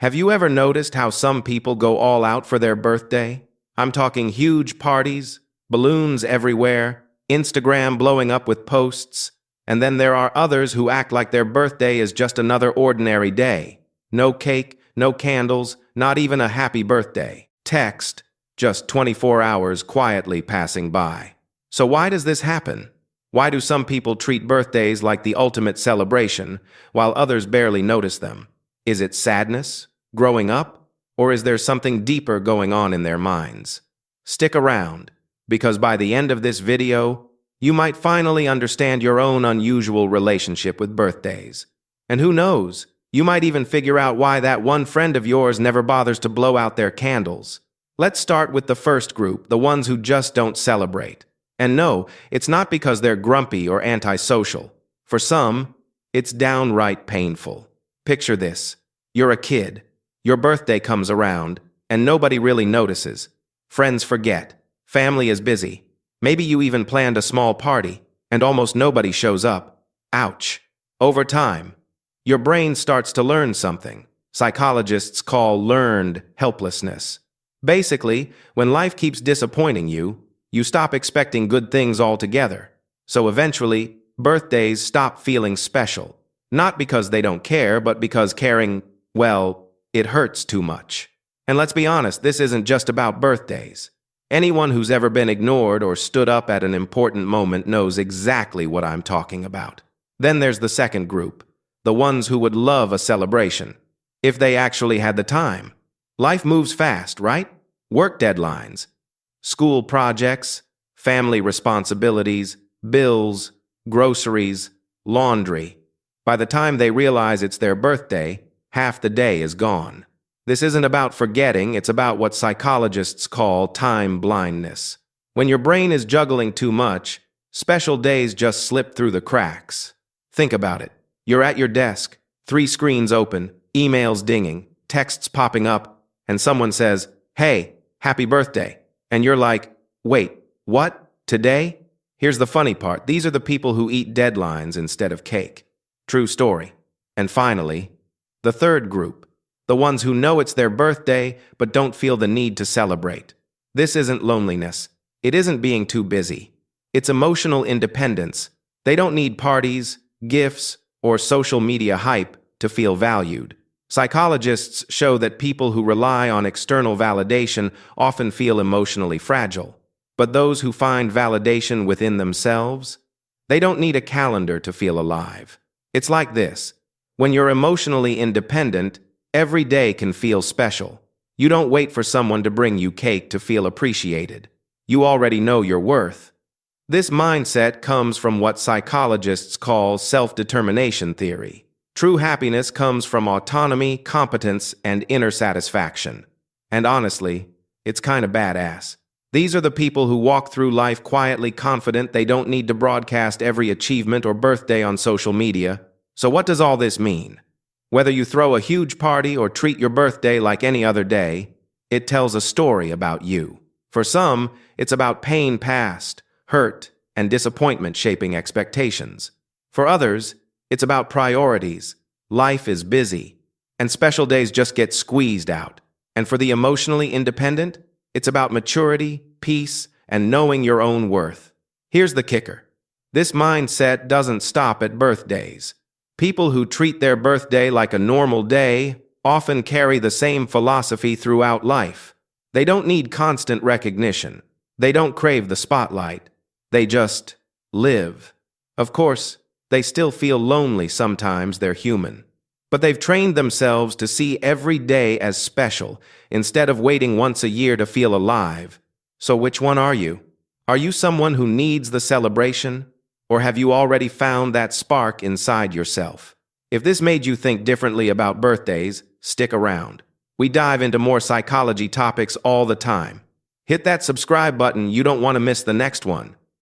Have you ever noticed how some people go all out for their birthday? I'm talking huge parties, balloons everywhere, Instagram blowing up with posts, and then there are others who act like their birthday is just another ordinary day. No cake, no candles, not even a happy birthday text, just 24 hours quietly passing by. So why does this happen? Why do some people treat birthdays like the ultimate celebration, while others barely notice them? Is it sadness, growing up, or is there something deeper going on in their minds? Stick around, because by the end of this video, you might finally understand your own unusual relationship with birthdays. And who knows, you might even figure out why that one friend of yours never bothers to blow out their candles. Let's start with the first group, the ones who just don't celebrate. And no, it's not because they're grumpy or antisocial. For some, it's downright painful. Picture this. You're a kid. Your birthday comes around, and nobody really notices. Friends forget. Family is busy. Maybe you even planned a small party, and almost nobody shows up. Ouch. Over time, your brain starts to learn something psychologists call learned helplessness. Basically, when life keeps disappointing you, you stop expecting good things altogether. So eventually, birthdays stop feeling special. Not because they don't care, but because caring, well, it hurts too much. And let's be honest, this isn't just about birthdays. Anyone who's ever been ignored or stood up at an important moment knows exactly what I'm talking about. Then there's the second group, the ones who would love a celebration, if they actually had the time. Life moves fast, right? Work deadlines, school projects, family responsibilities, bills, groceries, laundry. By the time they realize it's their birthday, half the day is gone. This isn't about forgetting, it's about what psychologists call time blindness. When your brain is juggling too much, special days just slip through the cracks. Think about it. You're at your desk, 3 screens open, emails dinging, texts popping up, and someone says, "Hey, happy birthday." And you're like, "Wait, what? Today?" Here's the funny part. These are the people who eat deadlines instead of cake. True story. And finally, the third group, the ones who know it's their birthday but don't feel the need to celebrate. This isn't loneliness. It isn't being too busy. It's emotional independence. They don't need parties, gifts, or social media hype to feel valued. Psychologists show that people who rely on external validation often feel emotionally fragile. But those who find validation within themselves, they don't need a calendar to feel alive. It's like this. When you're emotionally independent, every day can feel special. You don't wait for someone to bring you cake to feel appreciated. You already know your worth. This mindset comes from what psychologists call self-determination theory. True happiness comes from autonomy, competence, and inner satisfaction. And honestly, it's kind of badass. These are the people who walk through life quietly confident they don't need to broadcast every achievement or birthday on social media. So what does all this mean? Whether you throw a huge party or treat your birthday like any other day, it tells a story about you. For some, it's about pain past, hurt, and disappointment shaping expectations. For others, it's about priorities. Life is busy, and special days just get squeezed out. And for the emotionally independent, it's about maturity, peace, and knowing your own worth. Here's the kicker. This mindset doesn't stop at birthdays. People who treat their birthday like a normal day often carry the same philosophy throughout life. They don't need constant recognition. They don't crave the spotlight. They just live. Of course, they still feel lonely sometimes, they're human. But they've trained themselves to see every day as special instead of waiting once a year to feel alive. So which one are you? Are you someone who needs the celebration? Or have you already found that spark inside yourself? If this made you think differently about birthdays, stick around. We dive into more psychology topics all the time. Hit that subscribe button, you don't want to miss the next one.